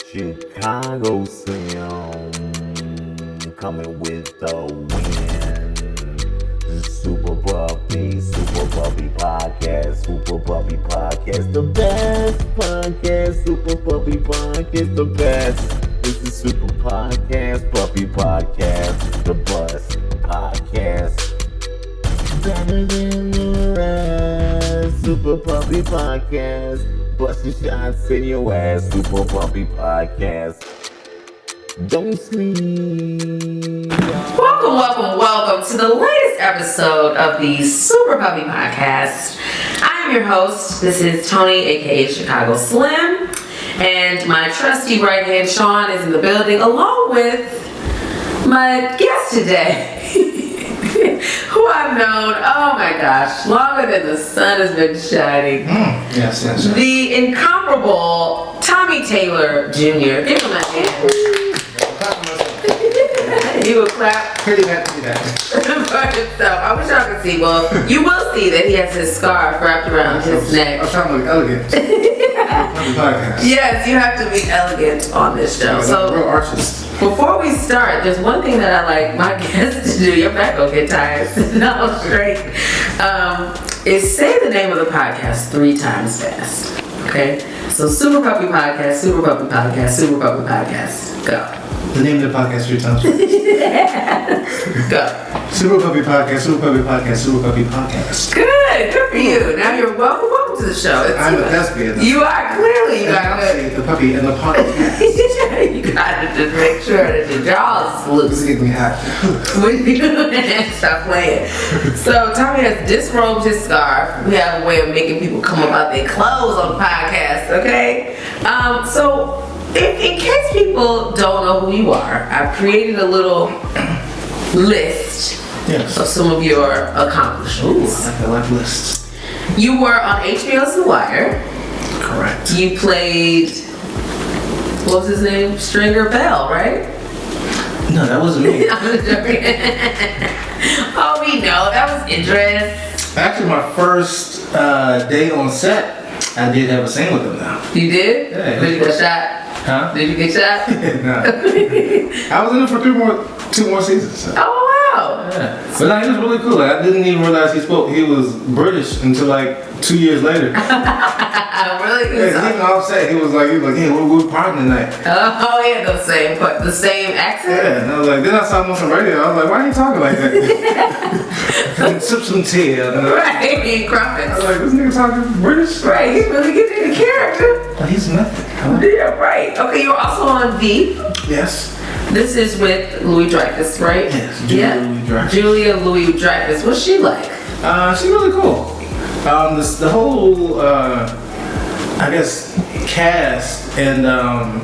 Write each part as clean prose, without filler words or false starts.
ChicagoSlim coming with the win. Super Puppy Podcast, the best podcast, Super Puppy Podcast, the best. This is Super Puppy Podcast, the best podcast. Better than the rest, Super Puppy Podcast. Bust your shots in your ass, Super Puppy Podcast. Don't sleep. Welcome to the latest episode of the Super Puppy Podcast. I am your host. This is Tony, aka ChicagoSlim, and my trusty right hand Sean is in the building, along with my guest today. Who I've known, oh my gosh, longer than the sun has been shining. Yes. The incomparable Tommy Taylor Jr. Give him a hand. He will clap Pretty bad. for himself. I wish y'all could see. Well, you will see that he has his scarf wrapped around his neck. I'm trying to look elegant. Yes, you have to be elegant on this show. So, real artist. before we start, there's one thing that I like my guests to do. Your back will get tired. No, straight. Is say the name of the podcast 3 times fast. Okay? So Super Puppy Podcast, Super Puppy Podcast, Super Puppy Podcast. Go. The name of the podcast 3 times. Go. Super Puppy Podcast, Super Puppy Podcast, Super Puppy Podcast. Good for you. Now you're welcome to the show. I'm a thespian. You are clearly. You got good. The puppy and the podcast. You gotta just make sure that the jaws is loose. This is getting me hot. Stop playing. So Tommy has disrobed his scarf. We have a way of making people come up out their clothes on the podcast, okay? So in case people don't know who you are, I've created a little list of some of your accomplishments. I feel like lists. You were on HBO's The Wire. Correct. You played, what was his name? Stringer Bell, right? No, that wasn't me. I'm just joking. Oh, we know. That was Idris. Actually, my first day on set, I did have a scene with him now. You did? Yeah. Did you get shot? Huh? Did you get shot? No. I was in it for 2 more seasons. So. Oh, wow. Yeah. But no, he was really cool. Like, I didn't even realize he was British until like 2 years later. Really? Yeah, even offset, he was like, hey, we're partying tonight. Oh, he had the same accent? Yeah, and I was like, then I saw him on some radio. I was like, why are you talking like that? Sip some tea. Right, he crumpets. I was like, this nigga talking British? Right, he's really getting into character. But he's nothing. Yeah, right. Okay, you're also on V. Yes. This is with Louis Dreyfus, right? Yes, Louis Dreyfus. Julia Louis Dreyfus. What's she like? She's really cool. The whole, I guess, cast and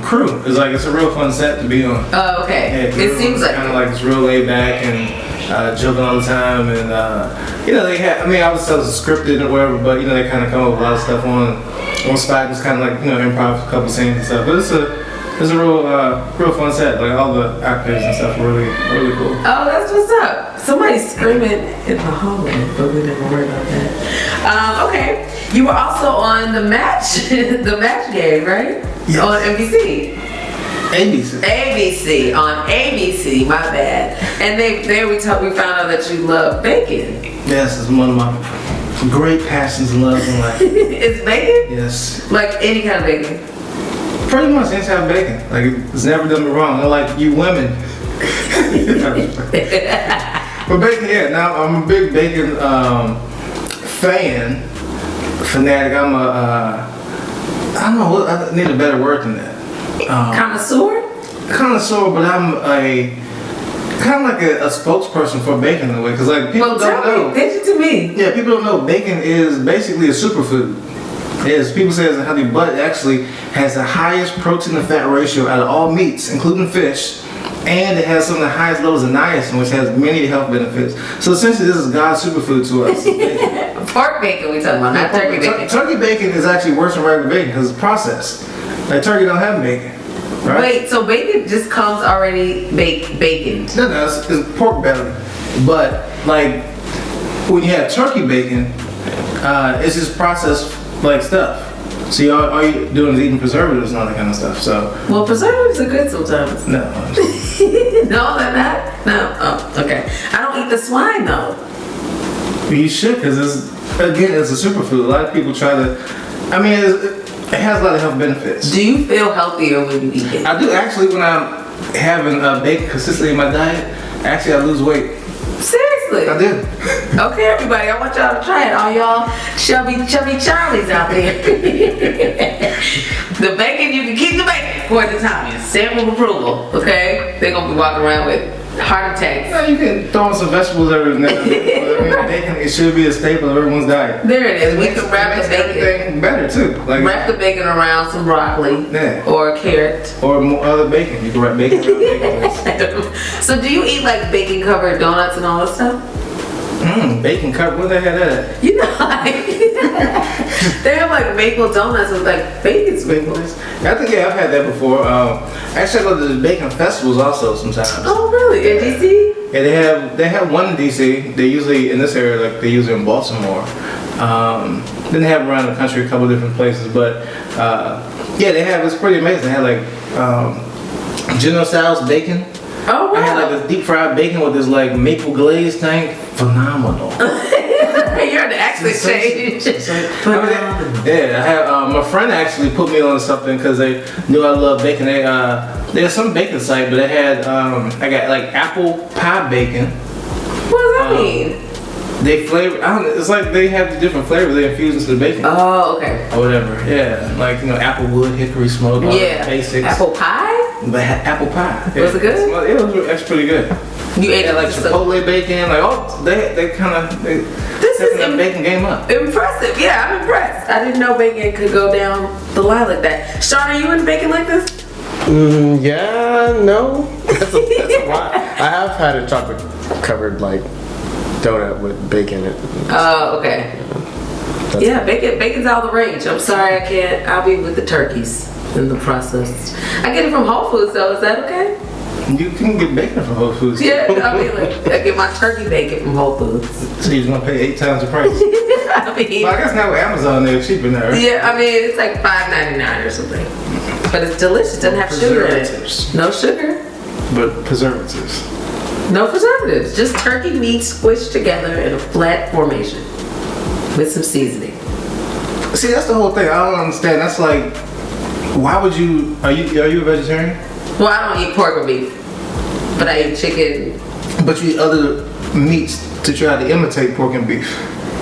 crew is like, it's a real fun set to be on. Oh, okay. Yeah, it seems like kind of like it's real laid back and joking all the time, and they had. I mean, obviously it was scripted or whatever, but they kind of come up with a lot of stuff on spot, just kind of like improv a couple scenes and stuff. But it's a real fun set. Like all the actors and stuff were really cool. Oh, that's what's up. Somebody's screaming in the hallway, but we didn't worry about that. Okay, you were also on the match game, right? Yes. On NBC. On ABC, my bad. And we found out that you love bacon. Yes, it's one of my great passions and loves in life. It's bacon? Yes. Like any kind of bacon? Pretty much any type of bacon. Like, it's never done me wrong. Unlike you women. But bacon, yeah. Now, I'm a big bacon fanatic. I don't know, I need a better word than that. Connoisseur, but I'm kind of like a spokesperson for bacon in a way, because like people don't know. Pitch it to me. Yeah, people don't know bacon is basically a superfood. Yes, people say it's a healthy, but it actually has the highest protein to fat ratio out of all meats, including fish, and it has some of the highest levels of niacin, which has many health benefits. So essentially, this is God's superfood to us. Pork bacon we talking about, not turkey bacon. Turkey bacon is actually worse than regular bacon because it's processed. Like turkey don't have bacon, right? Wait, so bacon just comes already baconed? No, it's pork belly. But like when you have turkey bacon, it's just processed like stuff. See, all you doing is eating preservatives and all that kind of stuff. So. Well, preservatives are good sometimes. No. No, they're not. No. Oh, okay. I don't eat the swine though. You should, because it's a superfood. A lot of people try to. I mean, it has a lot of health benefits. Do you feel healthier when you eat it? I do actually. When I'm having bacon consistently in my diet, actually I lose weight. Seriously? I do. Okay, everybody, I want y'all to try it. All y'all chubby Charlies out there. The bacon, you can keep the bacon for the time. Stamp of approval, okay? They're gonna be walking around with heart attacks. Yeah, you can throw in some vegetables every now and then. I mean, bacon, it should be a staple of everyone's diet. There it is. We can wrap the bacon. Everything better too. Like, wrap the bacon around some broccoli. Yeah. Or a carrot. Or more other bacon. You can wrap bacon around bacon. So do you eat like bacon covered donuts and all that stuff? Bacon covered. Where they had that at? You know, like they have like maple donuts with like bacon sprinkles. I think I've had that before. Actually, I go to the bacon festivals also sometimes. Oh really? In DC? Yeah, they have one in DC. They usually in this area, like they use it in Baltimore. Then they have around the country a couple different places, but yeah, they have. It's pretty amazing. They have like General Tso's bacon. Oh wow! I had like this deep fried bacon with this like maple glaze thing. Phenomenal. You're the accent change. Yeah, I have my friend actually put me on something because they knew I love bacon. There's some bacon site, but they had I got like apple pie bacon. What does that mean? They flavor. I don't know. It's like they have the different flavors they infuse into the bacon. Oh, okay. Or whatever. Yeah, like apple wood, hickory smoke. Yeah. Basics. Apple pie. But apple pie. Was it good? It was actually pretty good. You ate it like Chipotle bacon, like they kind of this is that bacon game up. Impressive, yeah, I'm impressed. I didn't know bacon could go down the line like that. Sean, are you into bacon like this? Yeah, no. That's a lot. I have had a chocolate covered like donut with bacon in it. Oh, okay. Yeah, bacon's all the rage. I'm sorry, I can't. I'll be with the turkeys in the process. I get it from Whole Foods though. Is that okay? You can get bacon from Whole Foods. Yeah, I mean, like, I get my turkey bacon from Whole Foods. So you're gonna pay 8 times the price. I mean, well, I guess now with Amazon they're cheaper now, right? Yeah, I mean it's like $5.99 or something, but it's delicious. Doesn't have sugar in it. No sugar. But preservatives. No preservatives. Just turkey meat squished together in a flat formation with some seasoning. See, that's the whole thing. I don't understand. That's like, why would you? Are you a vegetarian? Well, I don't eat pork or beef, but I eat chicken. But you eat other meats to try to imitate pork and beef.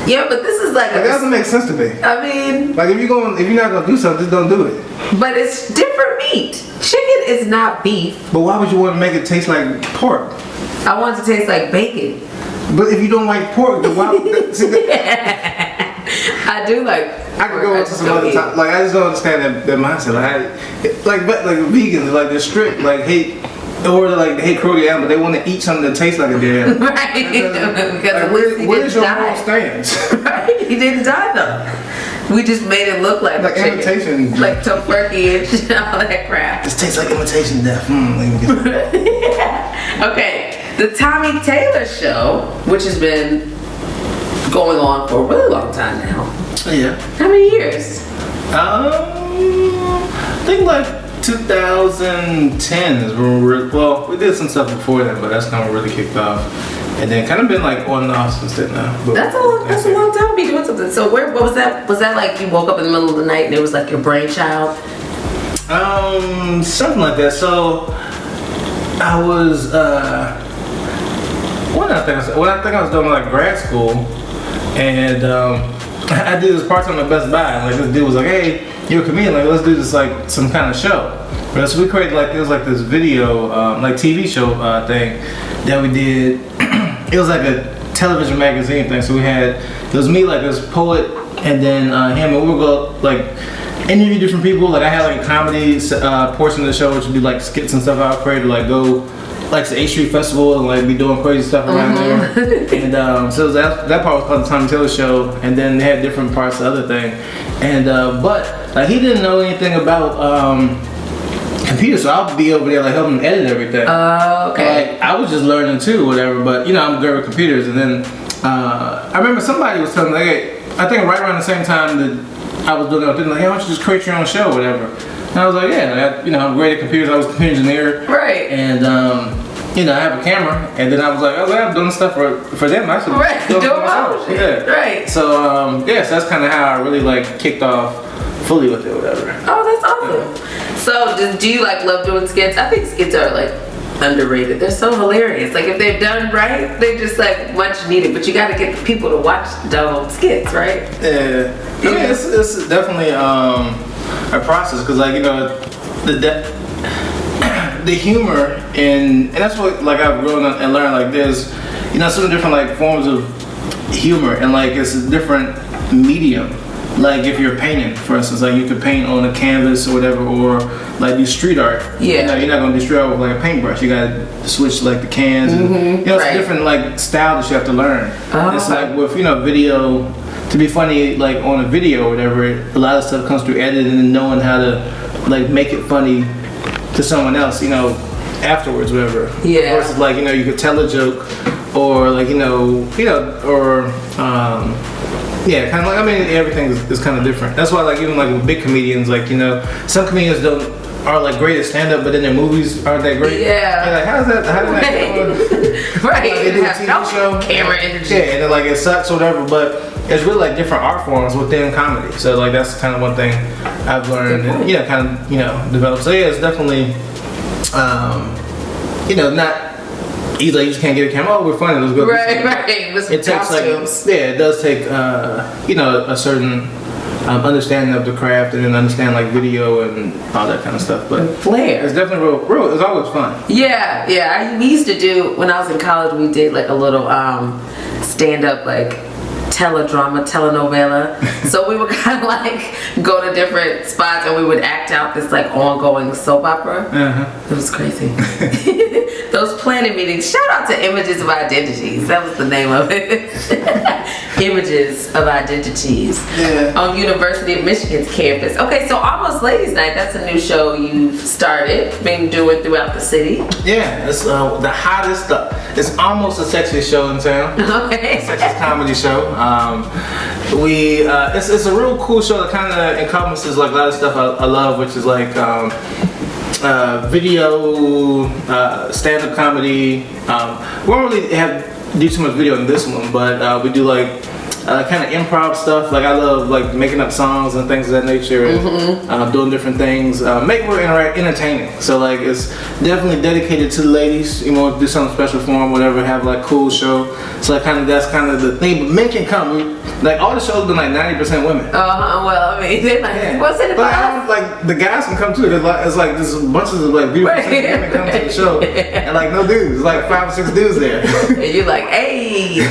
Yeah, but this is like that doesn't make sense to me. I mean, like if you're not gonna do something, just don't do it. But it's different meat. Chicken is not beef. But why would you want to make it taste like pork? I want it to taste like bacon. But if you don't like pork, then why? I do like. I could go into some other time. Like I just don't understand that mindset. Like vegans, like they're strict, like hate, or like they hate cruelty animals. They want to eat something that tastes like a deer. Right. Because like, where's your moral stance? Right. He didn't die though. We just made it look like imitation, like tofurkey and all that crap. This tastes like imitation death. Okay, the Tommy Taylor Show, which has been going on for a really long time now. Yeah. How many years? I think like 2010 is when we did some stuff before that, but that's kind of really kicked off. And then kind of been like on and off since then now. But that's a long time to be doing something. So what was that? Was that like you woke up in the middle of the night and it was like your brainchild? Something like that. So I was I think I was doing like grad school, and I did this part-time at Best Buy, and like this dude was like, "Hey, you're a comedian, like let's do this like some kind of show." Right, so we created like it was like this video, like TV show thing that we did. It was like a television magazine thing. So it was me, like this poet, and then him, and we would go like interview different people. Like I had like a comedy portion of the show, which would do like skits and stuff. I would create to like go like to 8th Street Festival and like be doing crazy stuff around there. And so that part was called the Tommy Taylor Show, and then they had different parts of the other thing. And but like he didn't know anything about computers, so I'll be over there like helping him edit everything. Okay. Like I was just learning too, whatever. But I'm good with computers. And then I remember somebody was telling me, like, hey, I think right around the same time that I was doing that, like, hey, why don't you just create your own show or whatever? And I was like, yeah, I'm great at computers. I was a computer engineer. Right. And, I have a camera. And then I was like, I'm doing stuff for them. I should do it myself. Yeah. Right. So, so that's kind of how I really, like, kicked off fully with it or whatever. Oh, that's awesome. So, do you, like, love doing skits? I think skits are, like, underrated. They're so hilarious. Like, if they're done right, they're just, like, much needed. But you got to get the people to watch the skits, right? Yeah. It's definitely a process because, like, the humor and that's what, like, I've grown up and learned, like, there's some different, like, forms of humor, and, like, it's a different medium. Like, if you're painting, for instance, like, you could paint on a canvas or whatever, or like do street art. Yeah. You're not gonna do street art with, like, a paintbrush. You gotta switch, like, the cans. And, it's a different, like, style that you have to learn. It's like with video. To be funny, like, on a video or whatever, a lot of stuff comes through editing and knowing how to, like, make it funny to someone else, afterwards, whatever. Yeah. Versus, like, you could tell a joke, or, like, or yeah, kind of like, everything is kind of different. That's why, like, even, like, with big comedians, like, some comedians are like great at stand up, but then their movies aren't that great. Yeah. You're like, how did that go? Right. Like, they do a TV show. Camera energy. Yeah, and then, like, it sucks or whatever, but it's really, like, different art forms within comedy. So, like, that's kind of one thing I've learned and, kind of, developed. So, yeah, it's definitely, not easy. Like, you just can't get a camera. Oh, we're funny. Let's go. Right. It takes, like, it does take, a certain understanding of the craft, and then understand, like, video and all that kind of stuff. But flair. It's definitely real. It's always fun. Yeah. We used to do, when I was in college, we did, like, a little stand up, like, telenovela. So we would kind of, like, go to different spots and we would act out this, like, ongoing soap opera. It was crazy. Those planning meetings. Shout out to Images of Identities. That was the name of it. Images of Identities. Yeah. On University of Michigan's campus. Okay, so Almost Ladies Night. That's a new show you've started, been doing throughout the city. Yeah, it's the hottest. It's almost the sexiest show in town. Okay. Sexiest comedy show. It's a real cool show that kind of encompasses, like, a lot of stuff I love, which is, like, video, stand-up comedy. We don't really do too much video in this one, but we do, like, kind of improv stuff. Like, I love, like, making up songs and things of that nature, and doing different things. Make it entertaining. So, like, it's definitely dedicated to the ladies. You want to do something special for them, whatever. Have, like, cool show. So, like, that's kind of the thing. But men can come. Like, all the shows have been, like, 90% women. Well, they're like, what's it about? But like, the guys can come too. It's like there's bunches of, like, beautiful women come to the show, and, like, no dudes. Like 5 or 6 dudes there. And you're like, hey,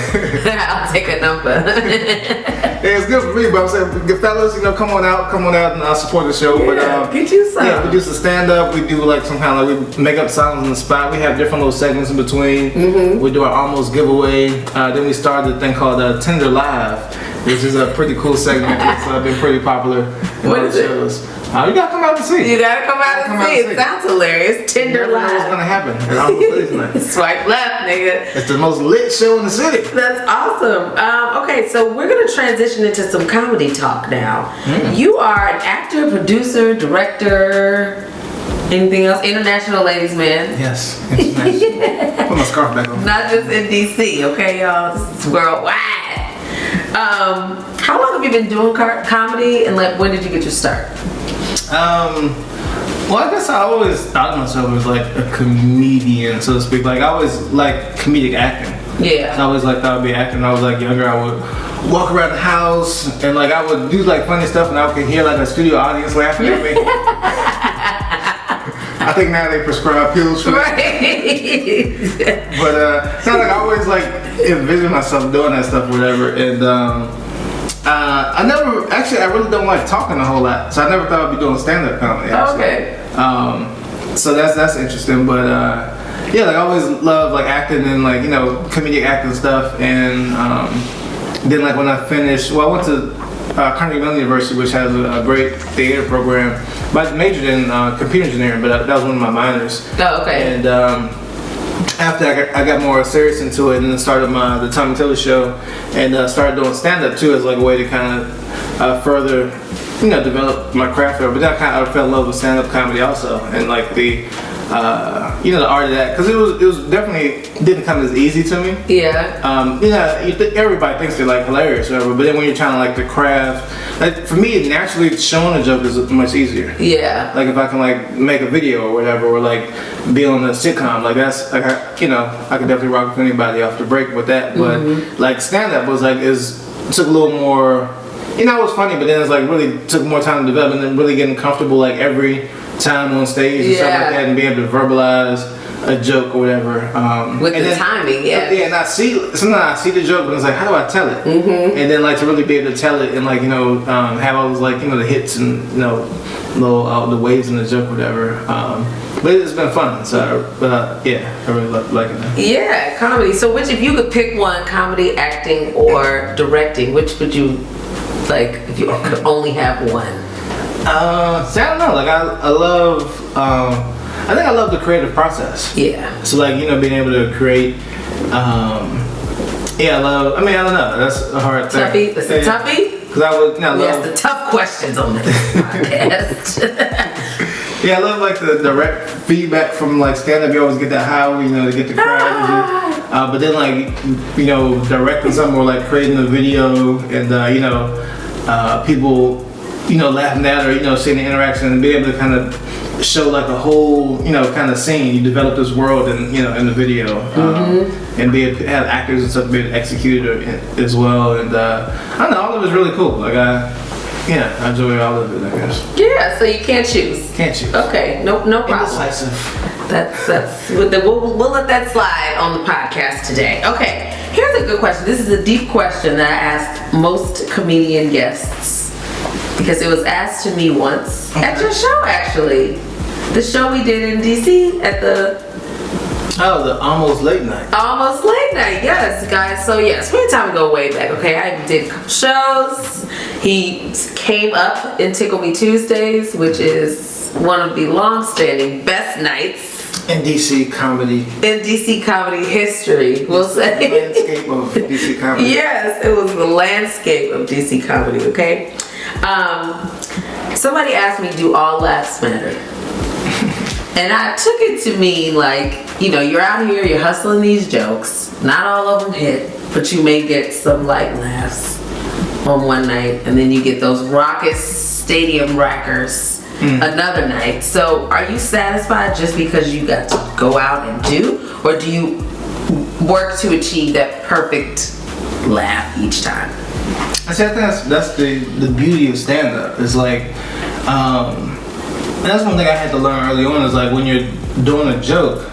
I'll take a number. Yeah, it's good for me, but I'm saying, the fellas, come on out, and I'll support the show. Yeah, but get you some. Yeah, we do some stand up. We do, like, some kind of, like, we make up songs on the spot. We have different little segments in between. We do our almost giveaway. Then we started a thing called Tinder Live, which is a pretty cool segment. It's been pretty popular in What all is the it? shows. You gotta come out to see. You gotta come out and see. It sounds hilarious. Tinder Never know what's Live. gonna happen. It's almost Ladies Night. Swipe left, nigga. It's the most lit show in the city. That's awesome. Okay, so we're gonna transition into some comedy talk now. You are an actor, producer, director, anything else? International ladies man. Yes. International. Put my scarf back on. Not just in DC, okay, y'all? This is worldwide. How long have you been doing comedy, and, like, when did you get your start? Well, I guess I always thought of myself as, like, a comedian, so to speak. Like, I always liked comedic acting. Yeah. I always, like, thought I'd be acting. When I was, like, younger, I would walk around the house and, like, I would do, like, funny stuff, and I could hear, like, a studio audience laughing at me. I think now they prescribe pills for Right. But like, I always, like, envision myself doing that stuff or whatever, and I really don't like talking a whole lot, so I never thought I'd be doing stand-up comedy, actually. Okay. So that's interesting, but yeah, like, I always loved, like, acting and, like, comedic acting stuff, and then, like, when I finished, I went to Carnegie Mellon University, which has a great theater program, but I majored in computer engineering, but that was one of my minors. Oh, okay. And after I got more serious into it, and then started the Tommy and Show, and started doing stand-up too as, like, a way to kind of further develop my craft, but then I fell in love with stand-up comedy also, and like the the art of that, because it was definitely didn't come as easy to me. Yeah. Everybody thinks they're like hilarious or whatever, but then when you're trying to like the craft, like for me, naturally showing a joke is much easier. Yeah. Like if I can like make a video or whatever, or like be on a sitcom, like that's like I could definitely rock with anybody off the break with that. But like stand-up was like took a little more. It was funny, but then it's like really took more time to develop, and then really getting comfortable like every time on stage and stuff like that, and being able to verbalize a joke or whatever. With the timing, yeah. Yeah, and sometimes I see the joke, but it's like, how do I tell it? And then like to really be able to tell it and like have all those like the hits and the waves in the joke or whatever. But it's been fun. So, I really like it. Yeah, comedy. So, if you could pick one, comedy, acting, or directing, which would you like if you could only have one? I don't know. Like I love. I think I love the creative process. Yeah. So like being able to create. I love. I don't know. That's a hard thing. Toughie. That's a toughie. Because I would. We ask the tough questions on this podcast. Yeah, I love like the direct feedback from like stand-up. You always get that how to get the crowd. But then like directing something or like creating a video and people laughing at or seeing the interaction and be able to kind of show like a whole kind of scene. You develop this world in in the video and be able to have actors and stuff to be able to execute it as well. And I don't know, all of it's really cool. Like I enjoy all of it, I guess. Yeah, so you can't choose. Can't choose. Okay, no problem. Indecisive. That's we'll let that slide on the podcast today. Okay, here's a good question. This is a deep question that I asked most comedian guests because it was asked to me once at your show, actually. The show we did in DC at the the Almost Late Night. Almost Late Night, yes, guys. So yes, we're time to go way back. Okay, I did a couple shows. He came up in Tickle Me Tuesdays, which is one of the long-standing best nights in DC comedy. In DC comedy history, we'll say. The landscape of DC comedy. Yes, it was the landscape of DC comedy. Okay. Somebody asked me, "Do all laughs matter?" And I took it to mean like, you're out here, you're hustling these jokes. Not all of them hit, but you may get some light laughs on one night, and then you get those raucous stadium rackers another night. So are you satisfied just because you got to go out and do, or do you work to achieve that perfect laugh each time? I think that's the beauty of stand-up. It's like, that's one thing I had to learn early on. Is like when you're doing a joke,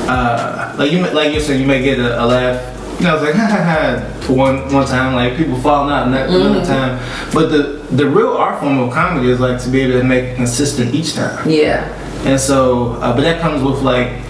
like you said, you may get a laugh. I was like, ha ha ha, for one time, like people falling out another time. But the real art form of comedy is like to be able to make it consistent each time. Yeah. And so, but that comes with like,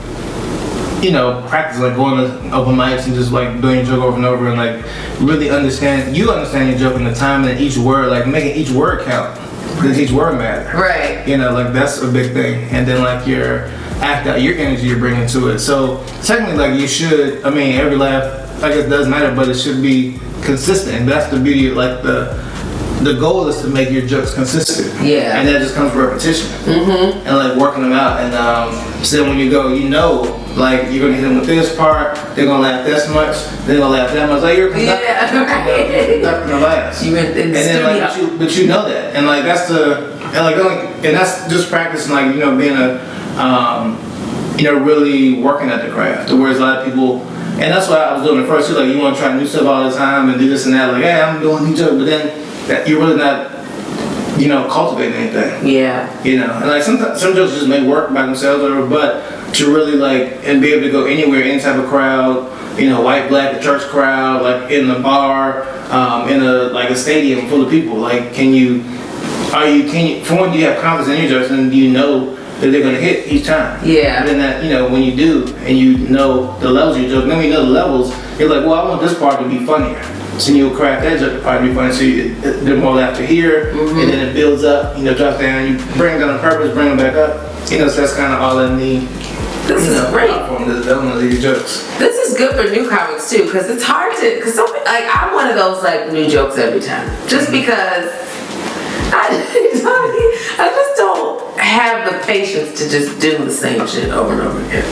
practice, like going to open mics and just like doing your joke over and over and like really understand your joke and the time and each word, like making each word count. Because each word matters. Right. Like that's a big thing. And then like your act out, your energy you're bringing to it. So technically like you should, every laugh, I guess doesn't matter, but it should be consistent. And that's the beauty of like the goal is to make your jokes consistent. Yeah. And that just comes with repetition. And like working them out. And so then when you go, like you're gonna hit them with this part, they're gonna laugh this much, they're gonna laugh that much. Like you're not gonna last. And then like but you know that. And like that's and that's just practicing like, being really working at the craft. Whereas a lot of people, and that's what I was doing at first too, like you wanna try new stuff all the time and do this and that, like, hey, I'm doing new jokes, but then you're really not cultivating anything. Yeah. And like some jokes just may work by themselves or but to really like and be able to go anywhere, any type of crowd, white, black, the church crowd, like in a bar, in a stadium full of people. Like can you for one, do you have confidence in your jokes and do that they're gonna hit each time? Yeah. And then that, when you do and the levels of your joke, then when you know the levels, you're like, well, I want this part to be funnier. So you'll craft that joke to probably be funny. So there's more laughter here, and then it builds up. Drops down. You bring them down on purpose, bring them back up. So that's kind of all in the. This is great. The development of these jokes. This is good for new comics too, because it's hard to. Because I'm one of those like new jokes every time, just because. have the patience to just do the same shit over and over again.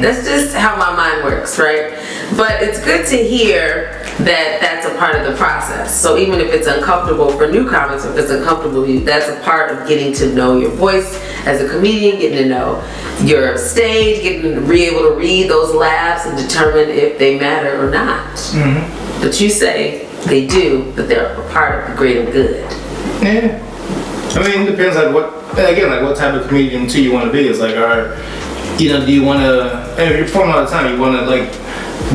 That's just how my mind works, right? But it's good to hear that that's a part of the process. So even if it's uncomfortable for new comics, if it's uncomfortable, that's a part of getting to know your voice as a comedian, getting to know your stage, getting to be able to read those laughs and determine if they matter or not. But you say they do, but they're a part of the greater good. Yeah. I mean, it depends like what type of comedian too you want to be. It's like, alright, do you want to, and if you're performing all the time, you want to like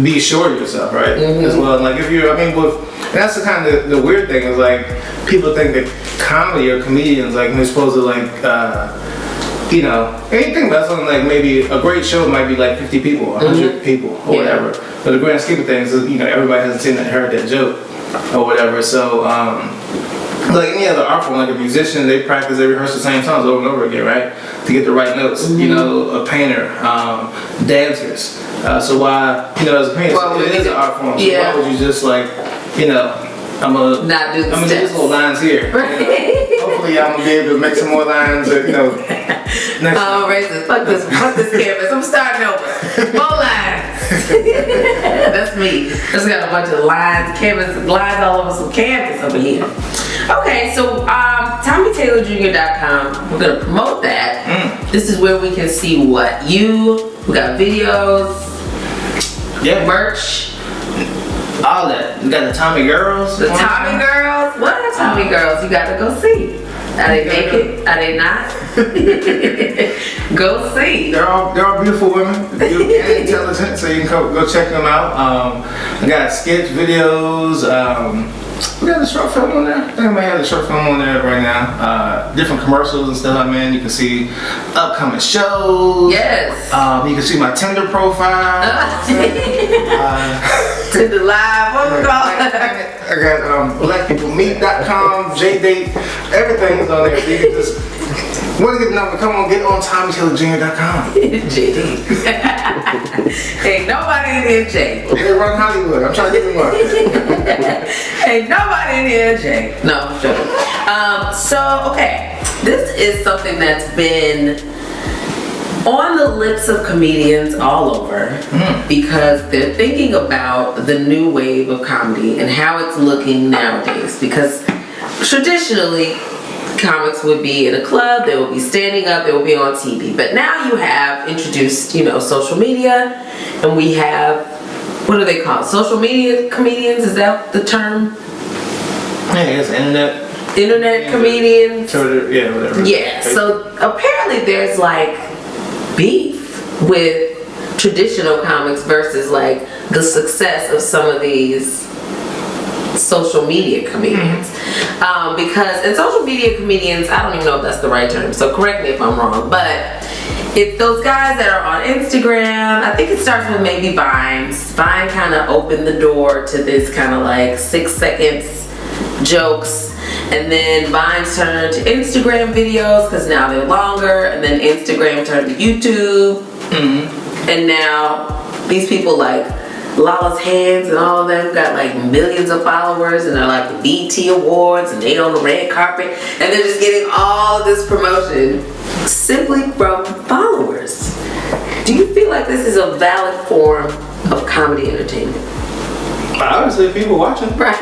be sure of yourself, right? As well, and like if you're, and that's the kind of the weird thing is like people think that comedy or comedians like they're supposed to like, anything about something like maybe a great show might be like 50 people, 100 people, or whatever. But the grand scheme of things is, everybody hasn't seen that, heard that joke, or whatever. So, like any other art form, like a musician, they practice, they rehearse the same songs over and over again, right? To get the right notes. A painter, dancers. So why, as a painter, it is an art form. So why would you just like, I'm gonna do these little lines here. Hopefully, I'm gonna be able to make some more lines. Next racist. Fuck this canvas. I'm starting over. More lines. That's me. Just got a bunch of lines all over some canvas over here. Okay, so TommyTaylorJr.com. We're gonna promote that. This is where we can see we got videos, merch. All that. We got the Tommy girls. The Tommy girls? What are Tommy girls? You gotta go see. Are they naked? Are they not? Go see. They're all beautiful women. Beautiful and intelligent, so you can go check them out. I got sketch videos. We got a short film on there. I think I might have the short film on there right now. Different commercials and stuff, man. You can see upcoming shows. Yes. You can see my Tinder profile. Tinder Live. What we call it? I got blackpeoplemeet.com, JDate, everything is on there. So you can just want to get the number. Come on, get on TommyTaylorJr.com. JD. Ain't nobody in here, Jay. They run Hollywood. I'm trying to get them one. Ain't nobody in here, Jay. No, I'm joking. Okay, this is something that's been on the lips of comedians all over because they're thinking about the new wave of comedy and how it's looking nowadays. Because traditionally, comics would be in a club, they would be standing up, they would be on TV. But now you have introduced, social media, and we have, what do they call it? Social media comedians, is that the term? Yeah, it's internet comedians. Twitter, yeah, whatever. Yeah, so apparently there's like beef with traditional comics versus like the success of some of these social media comedians. And social media comedians, I don't even know if that's the right term, so correct me if I'm wrong, but it's those guys that are on Instagram. I think it starts with maybe Vines. Vine kind of opened the door to this kind of like 6 seconds jokes, and then Vines turned to Instagram videos because now they're longer, and then Instagram turned to YouTube, and now these people like Lala's Hands and all of them got like millions of followers, and they're like the BET Awards, and they on the red carpet, and they're just getting all of this promotion simply from followers. Do you feel like this is a valid form of comedy entertainment? Obviously, people watching. Right.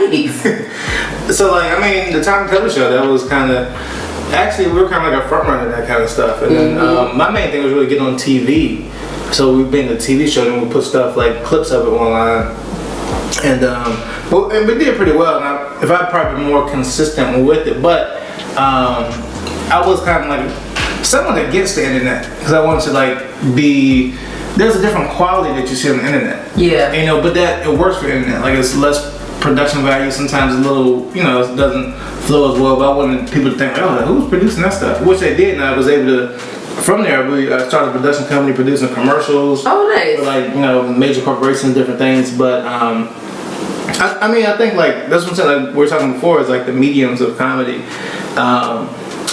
So, the Tommy Taylor show, that was kind of, actually, we were kind of like a front runner of that kind of stuff. And then my main thing was really getting on TV. So we made the TV show, and we put stuff like clips of it online. And we did pretty well. Now, if I'd probably been more consistent with it, but I was kind of like someone against the internet because I wanted to there's a different quality that you see on the internet. Yeah. But that it works for the internet. Like it's less production value, sometimes a little, it doesn't flow as well. But I wanted people to think, who's producing that stuff? Which they did, and I was able to. From there, we started a production company producing commercials. Oh, nice. For major corporations, different things. But I think that's what I'm saying. Like we were talking before, is like the mediums of comedy.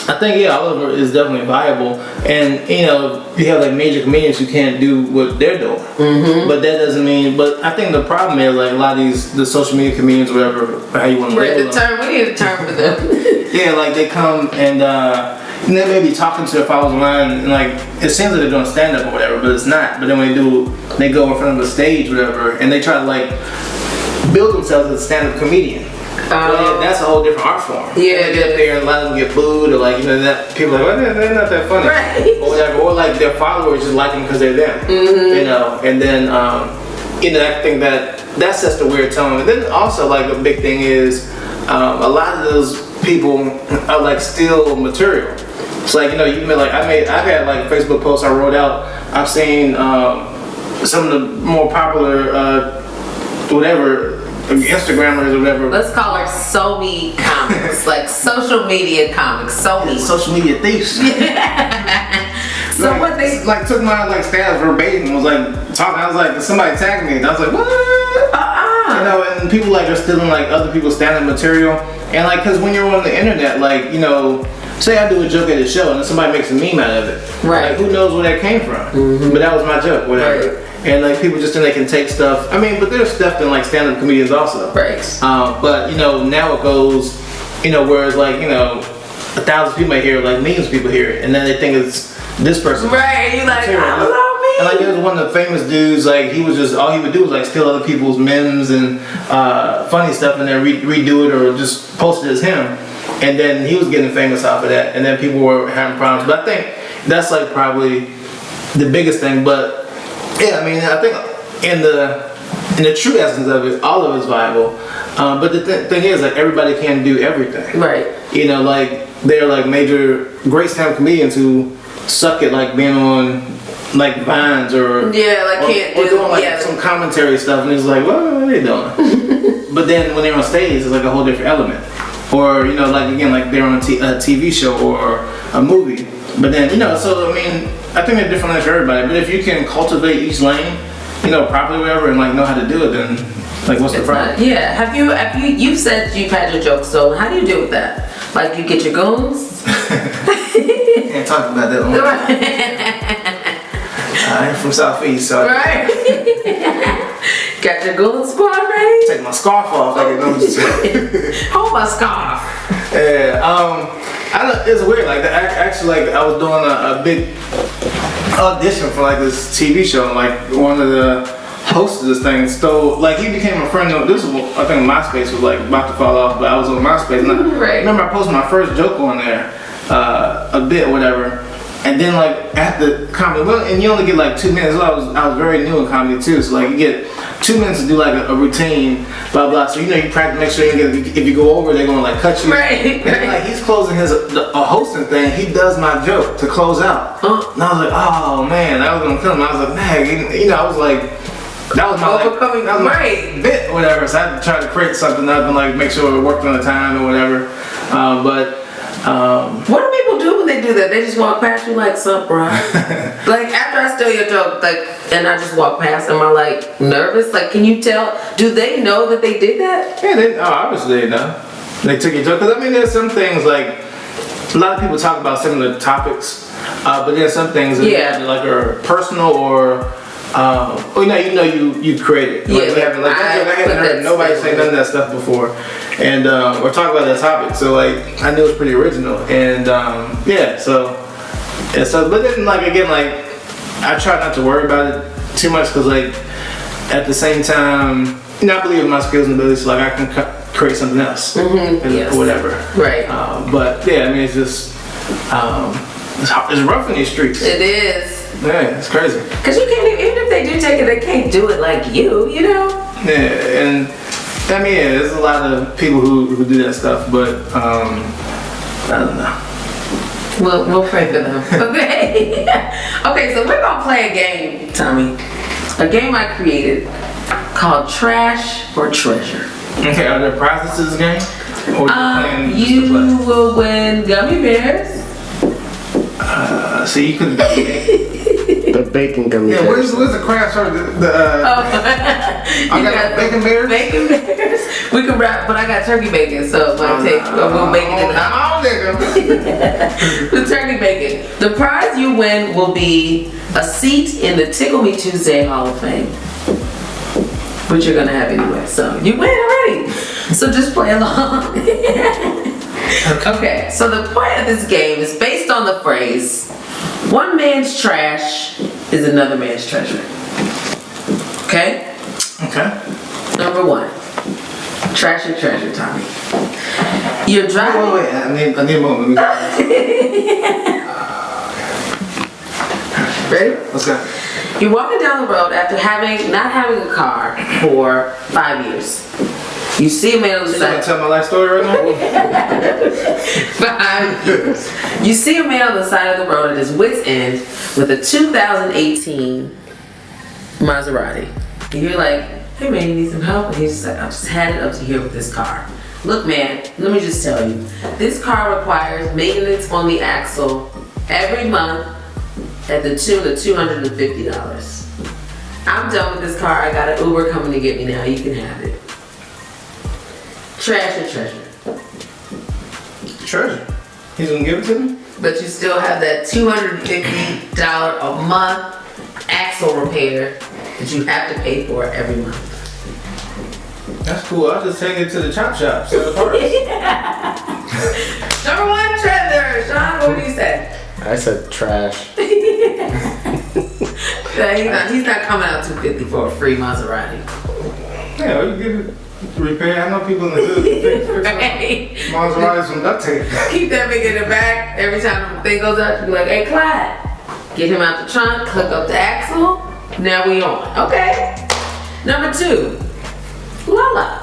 I think Oliver is definitely viable, and you have like major comedians who can't do what they're doing. But that doesn't mean. But I think the problem is like a lot of the social media comedians, whatever, how you want to label them. We need a term for them. Yeah, like they come and and they may be talking to their followers online, and like it seems like they're doing stand up or whatever, but it's not. But then when they go in front of a stage, whatever, and they try to like build themselves as a stand up comedian. Well, that's a whole different art form. Yeah, they get up there and a lot of them get booed, or like that people are like, well, they're not that funny, right. or whatever, or like their followers just like them because they're them, and then I think that sets the weird tone. And then also like a big thing is a lot of those people are like steal material. It's like I've had like Facebook posts I wrote out. I've seen some of the more popular Instagrammers or whatever. Let's call her SoMe comics, like social media comics. SoMe. Social media thieves. So like, what they like took my like stats verbatim and was like talking. I was like, somebody tagged me, and I was like, what? And people like are stealing like other people's stand-up material, and like because when you're on the internet, like say I do a joke at a show and then somebody makes a meme out of it. Right. Like, who knows where that came from? But that was my joke, whatever. Right. And like people just think they can take stuff. I mean, but there's stuff in like stand-up comedians also. Right. But now it goes, whereas like 1,000 people might hear it, like millions of people hear it, and then they think it's this person. Right. You're like, I love me. And like there was one of the famous dudes, like he was just all he would do was like steal other people's memes and funny stuff, and then redo it or just post it as him. And then he was getting famous off of that, and then people were having problems. But I think that's like probably the biggest thing. But yeah, I mean, I think in the true essence of it, all of it's viable. But the thing is, like everybody can do everything. Right. Like they're like major great stand-up comedians who suck at like being on like Vines or can't or do doing like some commentary stuff, and it's like, what are they doing? But then when they're on stage, it's like a whole different element. Or like again, like they're on a TV show or a movie. But then so I mean, I think they're different lanes for everybody. But if you can cultivate each lane, properly, whatever, and like know how to do it, then like what's the problem? Have you said you've had your jokes stolen? How do you deal with that? Like you get your goons? Can't talk about that one. I'm from Southeast, so right. Got your goon squad ready? Take my scarf off. Hold my scarf. Yeah. It's weird. Like actually, like I was doing a big audition for like this TV show, and like one of the hosts of this thing stole. Like he became a friend of. This was I think MySpace was like about to fall off, but I was on MySpace. And I remember I posted my first joke on there, a bit, whatever. And then like at the comedy, and you only get like 2 minutes. So I was very new in comedy too, so like you get 2 minutes to do like a routine, blah blah. So you practice, make sure if you go over, they're gonna like cut you. Right. And like he's closing a hosting thing. He does my joke to close out, and I was like, oh man, that was gonna come. I was like, man, I was like, that was my overcoming. That was my bit, or whatever. So I had to try to create something up and like make sure it worked on the time or whatever. What do people do when they do that? They just walk past you like, sup, bro? Like after I steal your joke, like, and I just walk past, am I like nervous? Like, can you tell? Do they know that they did that? Yeah, obviously they know. They took your joke. Because I mean, there's some things like a lot of people talk about similar topics, but there's some things that like are personal or. You created. Like, I hadn't heard nobody say none of that stuff before, and or talk about that topic. So like I knew it was pretty original, and so but then like again like I try not to worry about it too much because like at the same time I believe in my skills and abilities, so like I can create something else or whatever. Right. But yeah, I mean it's just it's rough in these streets. It is. Yeah, it's crazy. Cause you can't even if they do take it, they can't do it like you know. Yeah, and I mean, there's a lot of people who do that stuff, but I don't know. We'll pray for them. Okay. Okay, so we're gonna play a game, Tommy. A game I created called Trash or Treasure. Okay, are there prizes to this game? Or you will win gummy bears. So you could. The bacon gummy bears. Where's the crash or I got bacon bears? Bacon bears. We can wrap, but I got turkey bacon, so we'll make it in the turkey bacon. The prize you win will be a seat in the Tickle Me Tuesday Hall of Fame, which you're gonna have anyway. So you win already. So just play along. Okay. So the point of this game is basically based on the phrase, one man's trash is another man's treasure. Okay? Okay. Number one, trash or treasure, Tommy. You're driving. Wait. I need a moment. Ready? Let's go. You're walking down the road after not having a car for 5 years. You see a man on the You gonna side. tell my life story right now? 5 years. You see a man on the side of the road at his wit's end with a 2018 Maserati. And you're like, hey man, you need some help? And he's just like, I just had it up to here with this car. Look man, let me just tell you, this car requires maintenance on the axle every month at the tune of $250. I'm done with this car. I got an Uber coming to get me now. You can have it. Trash or treasure? Treasure. He's gonna give it to me? But you still have that $250 a month axle repair that you have to pay for every month. That's cool. I'll just take it to the chop shop. Sell the parts. Number one treasure. Sean, what do you say? I said trash. Yeah, he's not coming out $250 for a free Maserati. Yeah, you give it repair. I know people in the hood fix Right. Maseratis from duct tape. Keep that big in the back. Every time the thing goes out, you be like, hey, Clyde, get him out the trunk, hook up the axle. Now we on. Okay. Number two, Lala.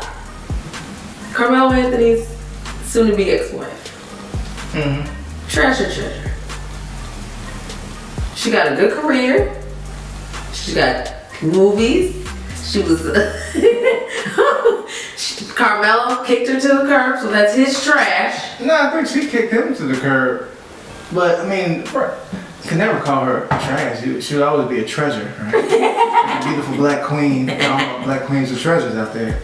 Carmelo Anthony's soon-to-be ex-wife. Mm-hmm. Trash or treasure? She got a good career. She got movies. She was Carmelo kicked her to the curb, so that's his trash. No, I think she kicked him to the curb. But I mean, can never call her trash. She would always be a treasure, right? A beautiful black queen. All black queens are treasures out there.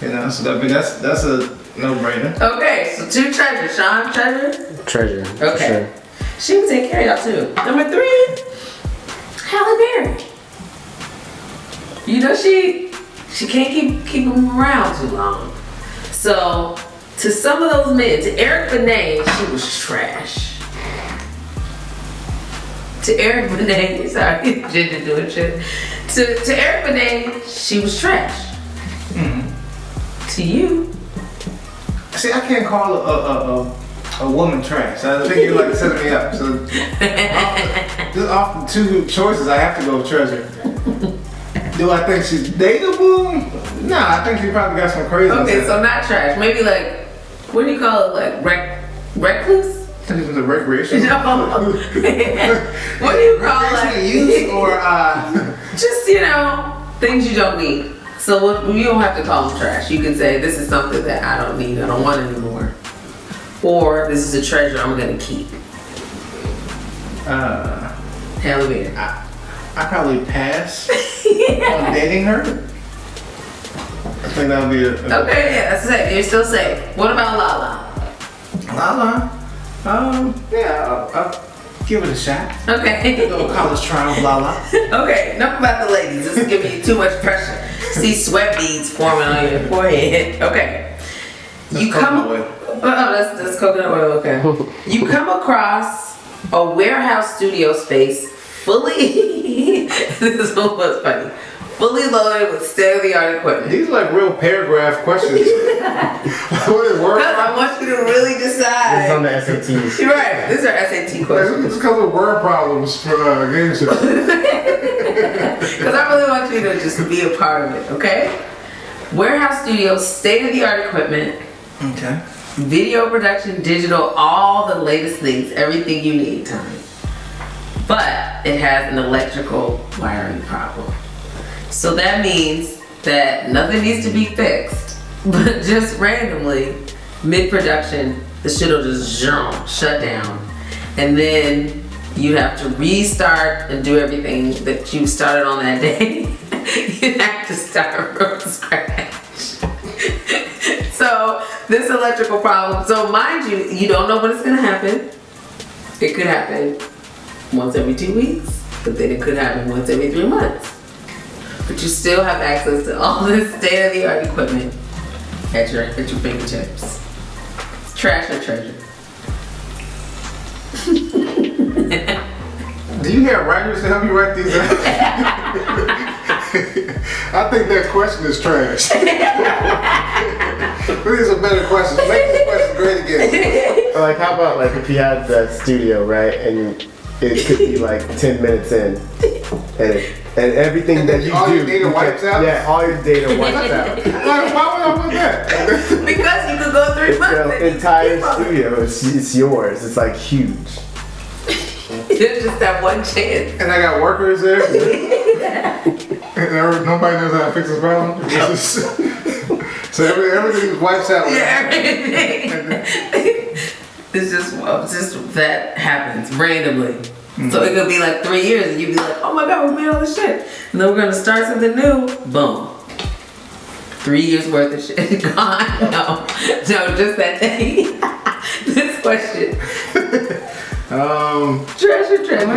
You know, so that's a no-brainer. Okay, so two treasures. Sean, treasure? Treasure. for Okay. Sure. She would take care of y'all too. Number three, Halle Berry. You know she can't keep them around too long. So to some of those men, to Eric Benet, she was trash. To Eric Benet, sorry, Ginger doing shit. To Eric Benet, she was trash. Mm-hmm. To you, See, I can't call a woman trash. I think you're like setting me up. So just off the two choices, I have to go with treasure. Do I think she's dateable? No, I think she probably got some crazy. okay, so not trash. Maybe like, what do you call it? Like recluse? I think it was a recreation. No. What do you call Recreational it? use or Just, things you don't need. So you don't have to call them trash. You can say, this is something that I don't need, I don't want anymore. Or this is a treasure I'm gonna keep. Halle Berry. I probably pass on dating her. I think that would be a Okay, yeah, that's safe. You're still safe. What about Lala? Lala. Yeah, I'll give it a shot. Okay. Little college try with Lala. Okay, enough about the ladies. This is giving you too much pressure. See sweat beads forming on your forehead. Okay. That's coconut oil. That's coconut oil, okay. You come across a warehouse studio space fully, this one was funny, fully loaded with state-of-the-art equipment. These are like real paragraph questions. What is word Because I problems? want you to really It's on decide. the SATs. You're right, these are SAT questions. It's because of word problems for game show. Because I really want you to just be a part of it, okay? Warehouse studio, state-of-the-art equipment, Okay. video production, digital, all the latest things, everything you need, Tommy. But it has an electrical wiring problem. So that means that nothing needs to be fixed, but just randomly, mid-production, the shit will just shut down. And then you have to restart and do everything that you started on that day. You have to start from scratch. So this electrical problem, so mind you, you don't know when it's gonna happen. It could happen once every 2 weeks, but then it could happen once every 3 months. But you still have access to all this state-of-the-art equipment at your fingertips. Trash or treasure? Do you have writers to help you write these down? I think that question is trash. These are better questions. Make these questions great again. Like, how about like if you had that studio, right, and it could be like 10 minutes in, and everything And that then you all do, your data wipes out? Yeah, all your data wipes out. Why would I want that? Because you could go 3 months. and The you entire keep up. studio, it's yours. It's like huge. It's just that one chance. And I got workers there. And nobody knows how to fix this problem. So everything wipes out. Yeah, everything. It's just that happens randomly. So it could be like 3 years and you'd be like, oh my God, we made all this shit. And then we're gonna start something new. Boom. 3 years worth of shit gone. No, just that thing. This question. Trash or trash? I'm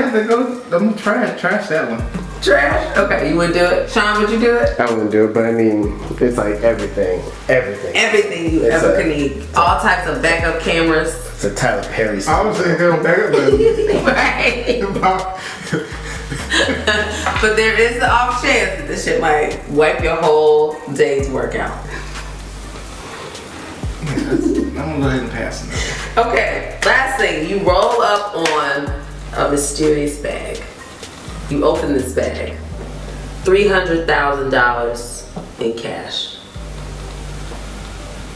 gonna trash that one. Trash? Okay, you would do it. Sean, would you do it? I wouldn't do it, but I mean, it's like everything. Everything you It's ever a- could need. All types of backup cameras. It's a Tyler Perry I song. was thinking on back Right. about But there is the off chance that this shit might wipe your whole day's workout. I'm gonna go ahead and pass it. Okay, last thing. You roll up on a mysterious bag. You open this bag. $300,000 in cash.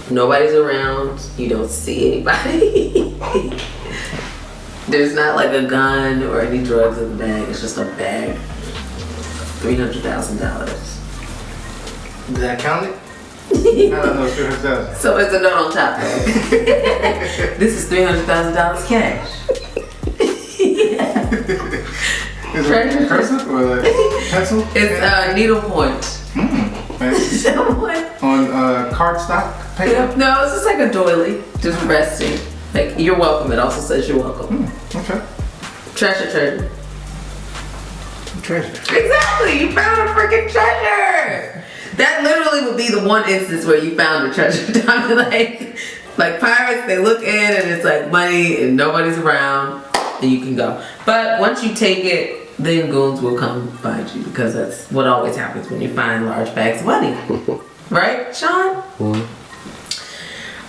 Nobody's around. You don't see anybody. There's not like a gun or any drugs in the bag. It's just a bag. $300,000. Did I count it? I don't know. Sure, So it's a note on top. This is $300,000 cash. Is it a cursive or a pencil? It's needlepoint. Someone. On cardstock paper? No, it's just like a doily, just resting. Like, you're welcome. It also says you're welcome. Okay. Treasure, treasure. Treasure. Exactly. You found a freaking treasure. That literally would be the one instance where you found a treasure. like pirates, they look in and it's like money and nobody's around and you can go. But once you take it, then goons will come find you because that's what always happens when you find large bags of money. Right, Sean?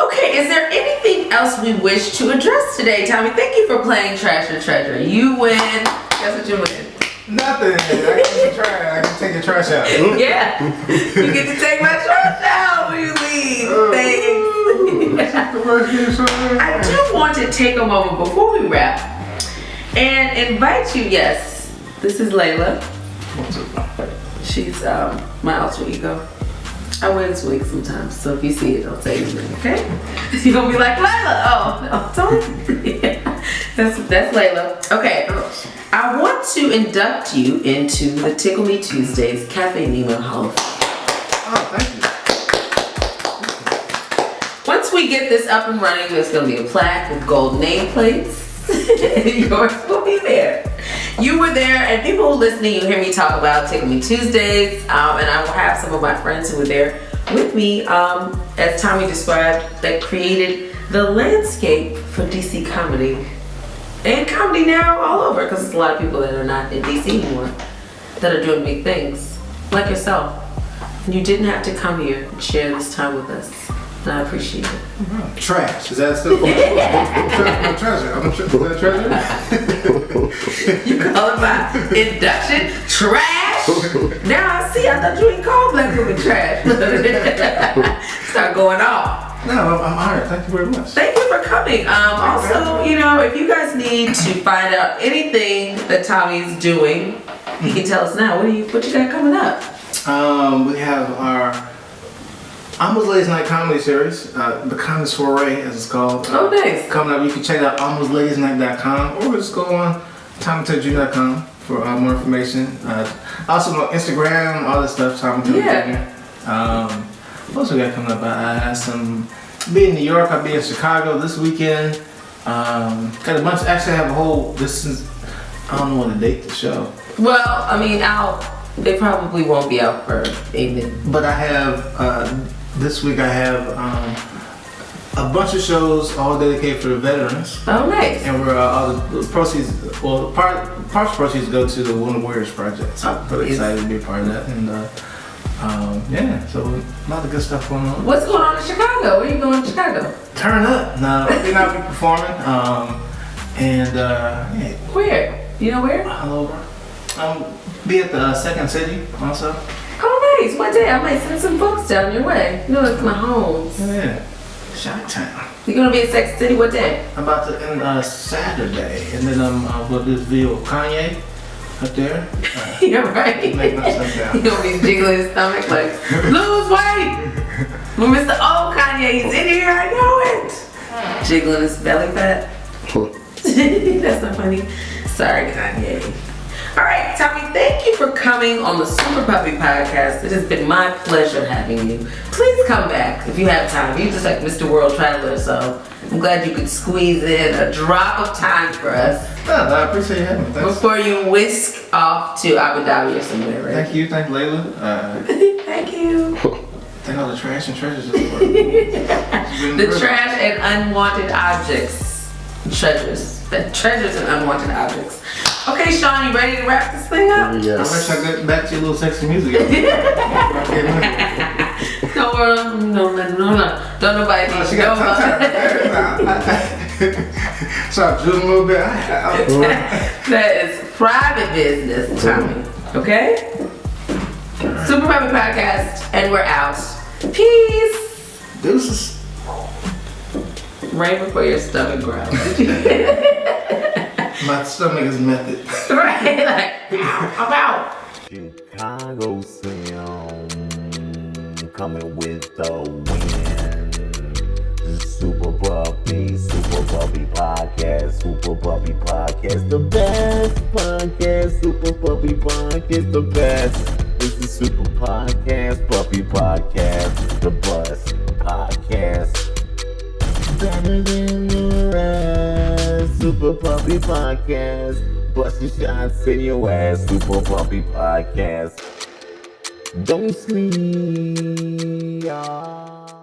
Okay, is there anything else we wish to address today, Tommy? Thank you for playing Trash or Treasure. You win. Guess what you win? Nothing. I can take your trash out. Yeah. You get to take my trash out when you leave. Thanks. I do want to take a moment before we wrap and invite you, yes, this is Layla. She's my alter ego. I wear this wig sometimes, so if you see it, don't say anything, okay? You're gonna be like, Layla! Oh, no, don't. Yeah. That's Layla. Okay, I want to induct you into the Tickle Me Tuesdays Cafe Nemo Hall of Fame. Oh, thank you. Once we get this up and running, there's gonna be a plaque with gold nameplates. Yours will be there. You were there, and people who listening, you hear me talk about Tickle Me Tuesdays, and I will have some of my friends who were there with me, as Tommy described, that created the landscape for DC comedy. And comedy now all over, because there's a lot of people that are not in DC anymore that are doing big things, like yourself. And you didn't have to come here and share this time with us. And I appreciate it. Trash. Is that still? I'm a treasure. I'm a treasure. You call it my induction trash? Now I see. I thought you ain't called black women trash. Start going off. No, I'm honored. Thank you very much. Thank you for coming. Also, you know, if you guys need to find out anything that Tommy's doing, he can tell us now. What you got coming up? We have our Almost Ladies Night comedy series, the Comedy Soiree as it's called. Oh, nice. Coming up, you can check out almostladiesnight.com or just go on TommyTedJr.com for more information. Also on Instagram, all this stuff, TommyTedJr. What else we got coming up? I have some. Be in New York. I'll be in Chicago this weekend. Got a bunch. Actually, I have a whole. This is. I don't know when to date the show. Well, I mean, they probably won't be out for evening. But I have. This week I have a bunch of shows all dedicated for the veterans. Oh, nice. And we're all the proceeds, well, partial proceeds go to the Wounded Warriors Project. So I'm really excited to be a part of that. And yeah, so a lot of good stuff going on. What's going on in Chicago? Where you going in Chicago? Turn up. No, we're not be performing. Yeah. Where? You know where? All over. Be at the Second City also. Oh, nice. What day? I might send some folks down your way. You know, it's my home. Yeah. Chi-town. You gonna be in Sex City? What day? I'm about to end Saturday, and then I'm gonna do this video with Kanye up there. You're right. Make myself down. He gonna be jiggling his stomach like, lose weight. When Mr. Old Kanye, he's in here. I know it. Jiggling his belly fat. That's not funny. Sorry, Kanye. All right, Tommy, thank you for coming on the Super Puppy Podcast. It has been my pleasure having you. Please come back if you have time. You're just like Mr. World Traveler, so I'm glad you could squeeze in a drop of time for us. I appreciate you having me. Thanks. Before you whisk off to Abu Dhabi or somewhere, right? Thank you. Thank Layla. Thank you. Thank all the trash and treasures. The trash and unwanted objects. Treasures and unwanted objects. Okay, Sean, you ready to wrap this thing up? I wish Yes. I got back to your little sexy music. Don't worry, no. Don't nobody need She to got know about it. So I drew a little bit. That is private business, Tommy. Okay? Super Puppy Podcast, and we're out. Peace. Deuces. Right before your stomach growls. My stomach is method. Right, like, I'm out. ChicagoSlim coming with the win. Super Puppy Podcast, Super Puppy Podcast, the best podcast, Super Puppy Podcast, the best. This is Super Podcast, Puppy Podcast, the best podcast. Better than the rest, Super Puppy Podcast. Busting shots in your ass, Super Puppy Podcast. Don't sleep, y'all.